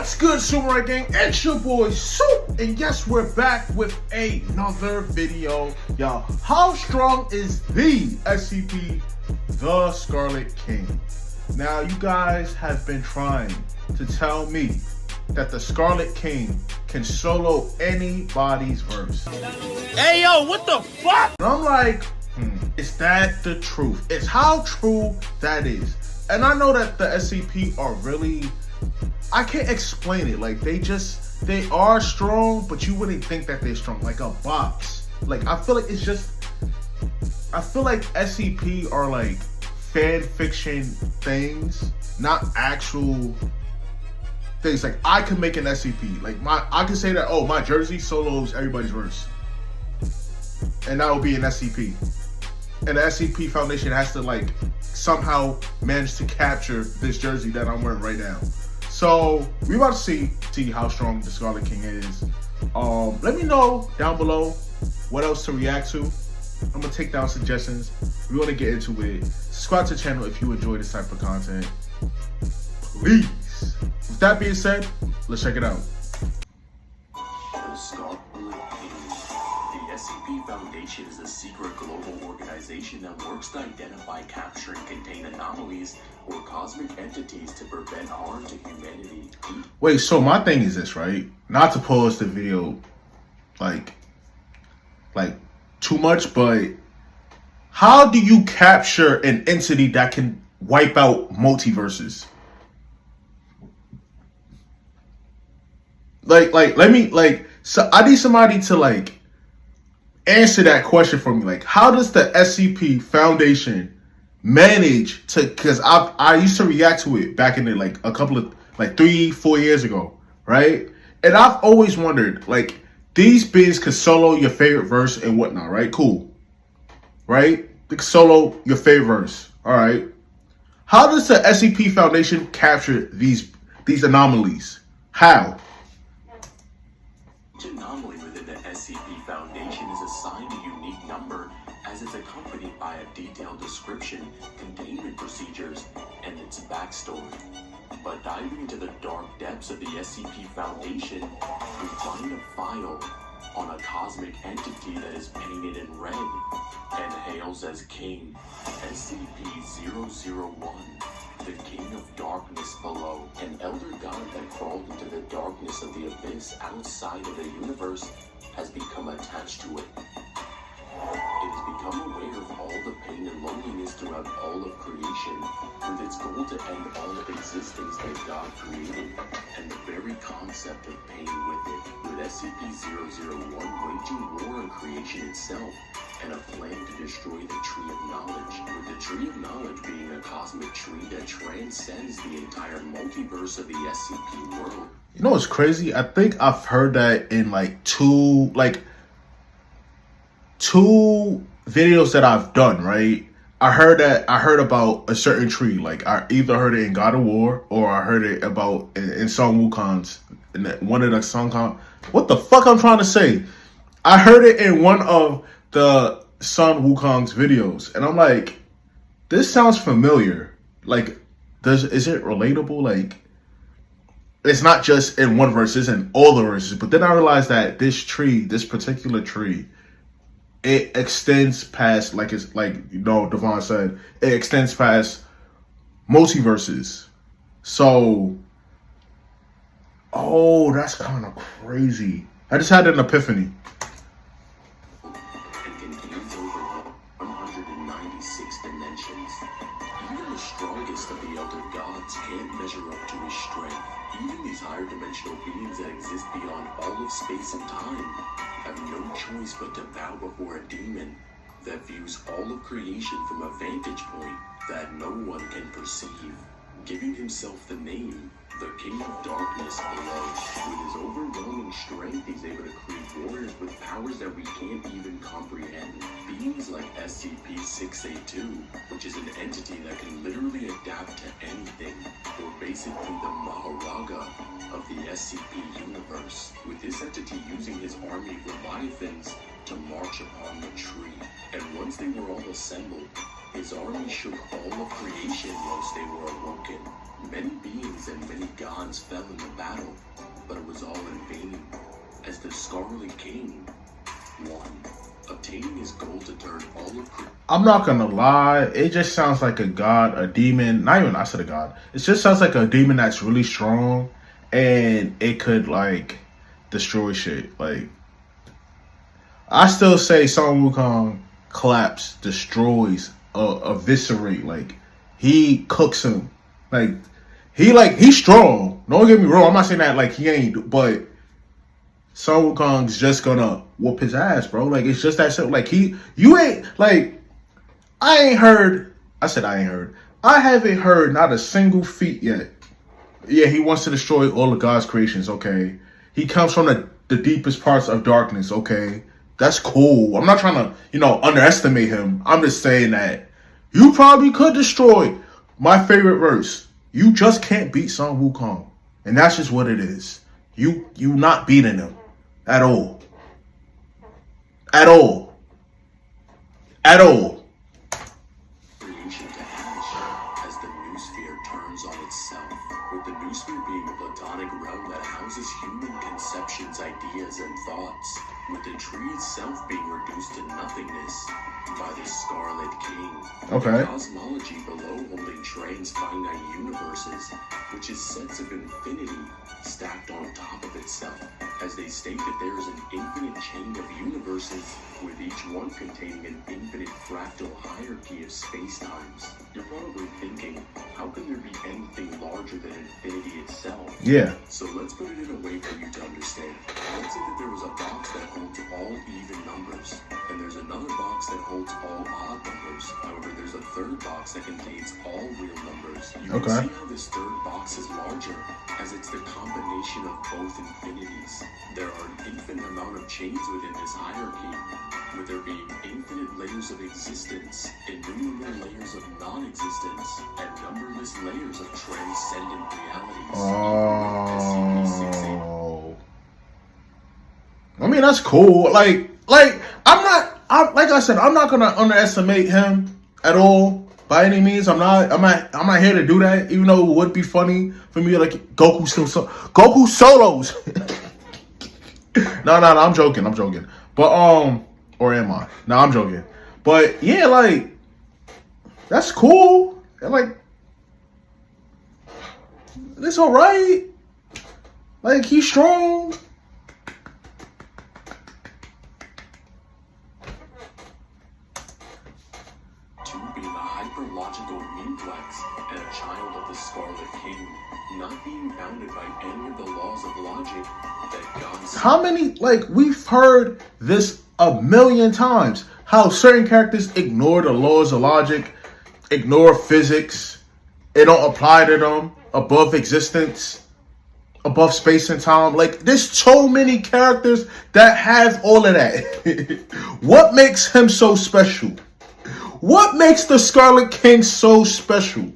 What's good, Samurai Gang? It's your boy Soup, and yes, we're back with another video. Y'all, how strong is the SCP, the Scarlet King? Now, you guys have been trying to tell me that the Scarlet King can solo anybody's verse. Hey yo, what the fuck? And I'm like, is that the truth? It's how true that is. And I know that the SCP are really, I can't explain it. Like, they are strong, but you wouldn't think that they're strong. Like a box. Like, I feel like it's just, I feel like SCP are like fan fiction things, not actual things. Like, I could make an SCP. Like, I could say that, oh, my jersey solos everybody's verse. And that would be an SCP. And the SCP Foundation has to, like, somehow manage to capture this jersey that I'm wearing right now. So we about to see how strong the Scarlet King is. Let me know down below what else to react to. I'm gonna take down suggestions. We're gonna get into it. Subscribe to the channel if you enjoy this type of content, please. With that being said, let's check it out. The Scarlet King. The SCP Foundation is a secret global organization that works to identify, capture, and contain anomalies or cosmic entities to prevent harm to humanity. Wait, so my thing is this, right? Not to pause the video like too much, but how do you capture an entity that can wipe out multiverses? So I need somebody to like answer that question for me. Like, how does the SCP Foundation manage to, because I used to react to it back in the, like, a couple of, like, 3-4 years ago, right? And I've always wondered, like, these beings could solo your favorite verse and whatnot, right? Cool. Right? They could solo your favorite verse. All right. How does the SCP Foundation capture these anomalies? How? Each anomaly within the SCP Foundation is assigned a unique number, as it's accompanied by a detailed description, containment procedures, and its backstory. But diving into the dark depths of the SCP Foundation, we find a file on a cosmic entity that is painted in red and hails as King, SCP-001, the King of Darkness below. An elder god that crawled into the darkness of the abyss outside of the universe has become attached to it. It has become aware of all the pain and loneliness throughout all of creation, with its goal to end all of existence that God created, and the very concept of pain with it, with SCP-001 waging war on creation itself, and a plan to destroy the Tree of Knowledge, with the Tree of Knowledge being a cosmic tree that transcends the entire multiverse of the SCP world. You know what's crazy? I think I've heard that in like two videos that I've done, right? I heard about a certain tree. Like, I either heard it in God of War or I heard it about in Son Wukong's, in one of the Son. What the fuck I'm trying to say? I heard it in one of the Son Wukong's videos, and I'm like, this sounds familiar. Like, is it relatable? Like, it's not just in one verse, it's in all the verses. But then I realized that this particular tree, it extends past, like, it's like, you know, Devon said, it extends past multiverses. So, oh, that's kind of crazy. I just had an epiphany. And contains over 196 dimensions. Even the strongest of the elder gods can't measure up to his strength. Even these higher dimensional beings that exist beyond all of space and time have no choice but to bow before a demon that views all of creation from a vantage point that no one can perceive, giving himself the name, the King of Darkness below. With his overwhelming strength, he's able to create warriors with powers that we can't even comprehend. Beings like SCP-682, which is an entity that can literally adapt to anything, or basically the Maharaja of the SCP universe, with this entity using his army of Leviathans to march upon the tree. And once they were all assembled, His army shook all of creation once they were awoken. Many beings and many gods fell in the battle, but it was all in vain, as the Scarlet King won, obtaining his goal to turn all of creation. I'm not gonna lie, it just sounds like a god, a demon, not even I said a god. It just sounds like a demon that's really strong and it could like destroy shit. Like, I still say Sun Wukong claps, destroys, eviscerate. Like, he cooks him. He's strong. Don't get me wrong. I'm not saying that like he ain't, but Sun Wukong's just gonna whoop his ass, bro. Like, it's just that simple. Like, you ain't like, I ain't heard. I said I ain't heard. I haven't heard not a single feat yet. Yeah, he wants to destroy all of God's creations. Okay, he comes from the deepest parts of darkness. Okay, that's cool. I'm not trying to, underestimate him. I'm just saying that you probably could destroy my favorite verse. You just can't beat Sun Wukong. And that's just what it is. You not beating him. At all. At all. At all. Creation to ash as the new sphere turns on itself, with the new sphere being a platonic realm that houses human conceptions, ideas, and thoughts, with the tree itself being reduced to nothingness by the Scarlet King. Okay. The cosmology below holding trans-finite universes, which is sets of infinity stacked on top of itself, as they state that there is an infinite chain of universes, with each one containing an infinite fractal hierarchy of space-times. You're probably thinking, how can there be anything larger than infinity itself? Yeah. So let's put it in a way for you to understand. Let's say that there was a box that holds all even numbers, and there's another box that holds all odd numbers. However, there's a third box that contains all real numbers. You can see how this third box is larger, as it's the combination of both infinities. There are an infinite amount of chains within this hierarchy, with there being infinite layers of existence, innumerable layers of non-existence, and numberless layers of transcendent realities. Oh. I mean, that's cool. Like like I said, I'm not gonna underestimate him at all by any means. I'm not here to do that. Even though it would be funny for me, like Goku solos. No, I'm joking. But or am I? No, I'm joking. But yeah, like, that's cool. And like, it's alright. Like, he's strong. Being a hyperlogical muteplex and a child of the Scarlet King, not being bounded by any of the laws of logic that God. How many, like, we've heard this a million times, how certain characters ignore the laws of logic, ignore physics, it don't apply to them, above existence, above space and time. Like, there's so many characters that have all of that. What makes him so special? What makes the Scarlet King so special?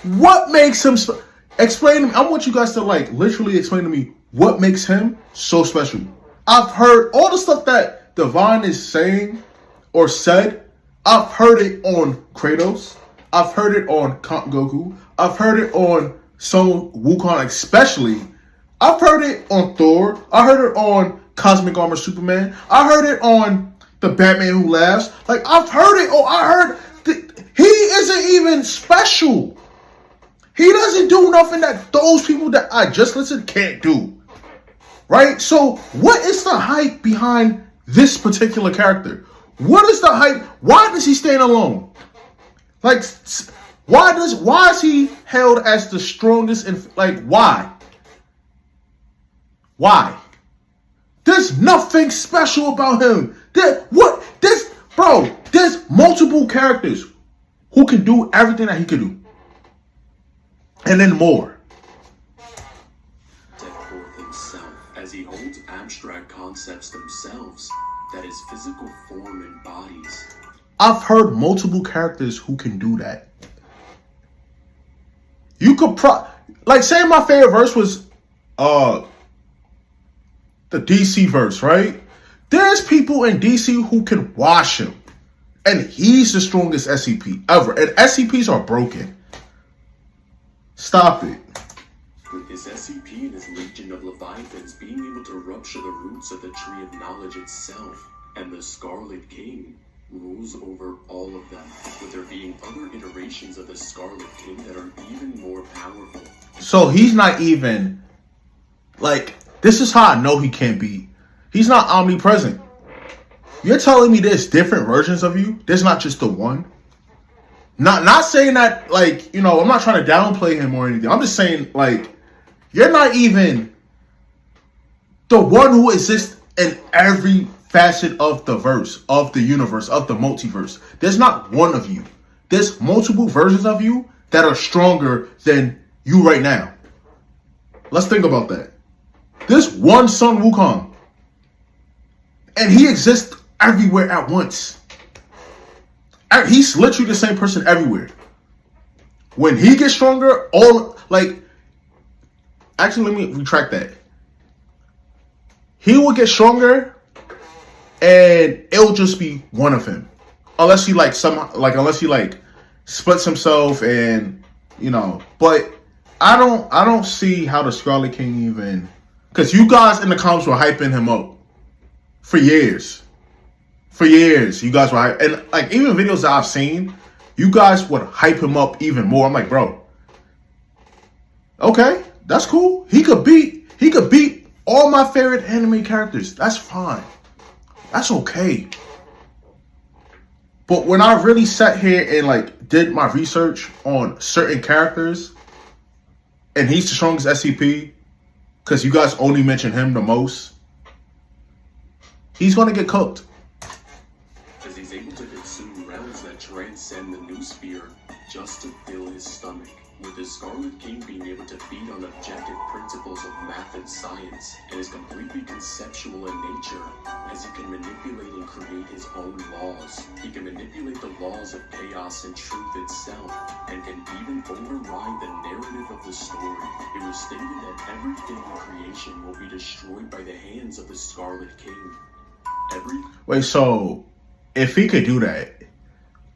What makes him explain to me. I want you guys to like literally explain to me what makes him so special. I've heard all the stuff that Divine is saying or said. I've heard it on Kratos. I've heard it on Count Goku. I've heard it on Sun Wukong especially. I've heard it on Thor. I heard it on Cosmic Armor Superman. I heard it on the Batman Who Laughs. Like, I've heard it. Oh, I heard he isn't even special. He doesn't do nothing that those people that I just listened can't do. Right? So, what is the hype behind this particular character? What is the hype? Why does he stand alone? Like, why is he held as the strongest? Why? Why? There's nothing special about him. There's multiple characters who can do everything that he can do. And then more. Set forth himself as he holds abstract concepts themselves, that his physical form embodies. I've heard multiple characters who can do that. You could say my favorite verse was the DC verse, right? There's people in DC who can wash him. And he's the strongest SCP ever. And SCPs are broken. Stop it. With his SCP and his Legion of Leviathans being able to rupture the roots of the Tree of Knowledge itself, and the Scarlet King rules over all of them, with there being other iterations of the Scarlet King that are even more powerful. So he's not even, like, this is how I know he can't be. He's not omnipresent. You're telling me there's different versions of you? There's not just the one? Not saying that, like, you know, I'm not trying to downplay him or anything. I'm just saying, like, you're not even the one who exists in every facet of the verse, of the universe, of the multiverse. There's not one of you. There's multiple versions of you that are stronger than you right now. Let's think about that. There's one Sun Wukong, and he exists everywhere at once. He's literally the same person everywhere. When he gets stronger, actually, let me retract that. He will get stronger, and it'll just be one of him, unless he splits himself, and you know. But I don't see how the Scarlet King even, because you guys in the comments were hyping him up for years. For years, you guys were hype, and like even videos that I've seen, you guys would hype him up even more. I'm like, bro, okay, that's cool. He could beat all my favorite anime characters. That's fine. That's okay. But when I really sat here and like did my research on certain characters, and he's the strongest SCP, because you guys only mention him the most, he's gonna get cooked. As he's able to consume realms that transcend the new sphere just to fill his stomach. With the Scarlet King being able to feed on objective principles of math and science, and is completely conceptual in nature, as he can manipulate and create his own laws. He can manipulate the laws of chaos and truth itself, and can even override the narrative of the story. It was stated that everything in creation will be destroyed by the hands of the Scarlet King. Wait, so if he could do that,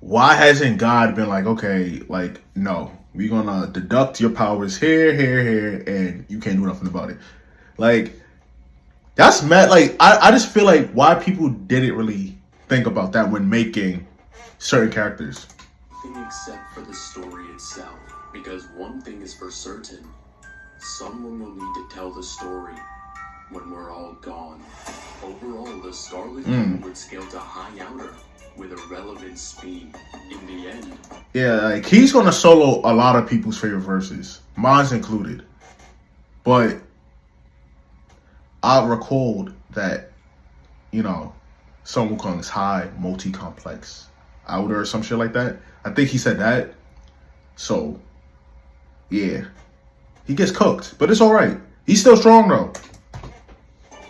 why hasn't God been like, okay, like, no, we're gonna deduct your powers here, and you can't do nothing about it? Like, that's mad. Like, I just feel like why people didn't really think about that when making certain characters. Except for the story itself, because one thing is for certain: someone will need to tell the story when we're all gone. Overall, the Scarlet King would scale to high outer with a relevant speed. In the end, yeah, like he's gonna solo a lot of people's favorite verses, mine's included. But I recalled that, you know, Sun Wukong is high, multi-complex, outer, or some shit like that. I think he said that. So, yeah, he gets cooked, but it's all right. He's still strong though.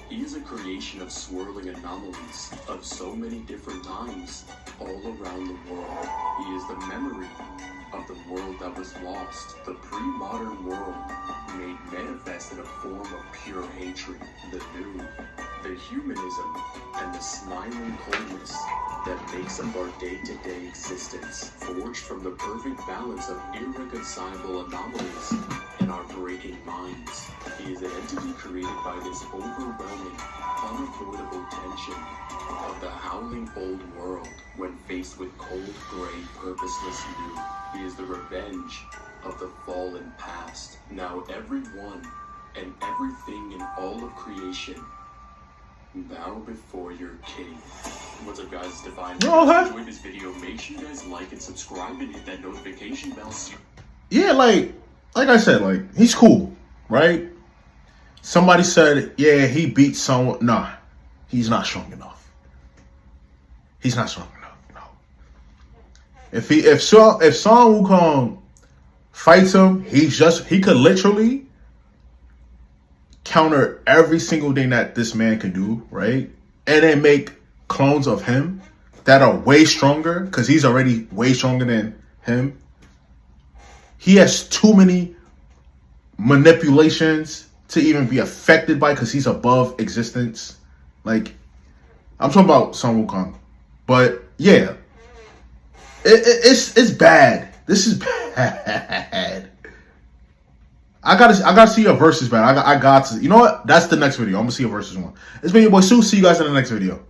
He is a creation of swirling anomalies of so many different times all around the world. He is the memory of the world that was lost, the pre-modern world made manifest in a form of pure hatred, the new, the humanism, and the smiling coldness that makes up our day-to-day existence, forged from the perfect balance of irreconcilable anomalies in our breaking minds. He is an entity created by this overwhelming, unavoidable tension of the howling old world when faced with cold, gray, purposeless new. He is the revenge of the fallen past. Now everyone and everything in all of creation bow before your king. What's up, guys? It's Divine. If you enjoyed this video, make sure you guys like and subscribe and hit that notification bell. Yeah, like I said, like, he's cool, right? Somebody said, yeah, he beat someone. Nah, he's not strong enough. He's not strong enough. No. If Sun Wukong fights him, he could literally counter every single thing that this man can do, right? And then make clones of him that are way stronger, because he's already way stronger than him. He has too many manipulations to even be affected by, because he's above existence. Like, I'm talking about Sun Wukong. But yeah, It's bad. This is bad. I gotta see a versus, man. I got to. You know what? That's the next video. I'm gonna see a versus one. It's been your boy Sue. See you guys in the next video.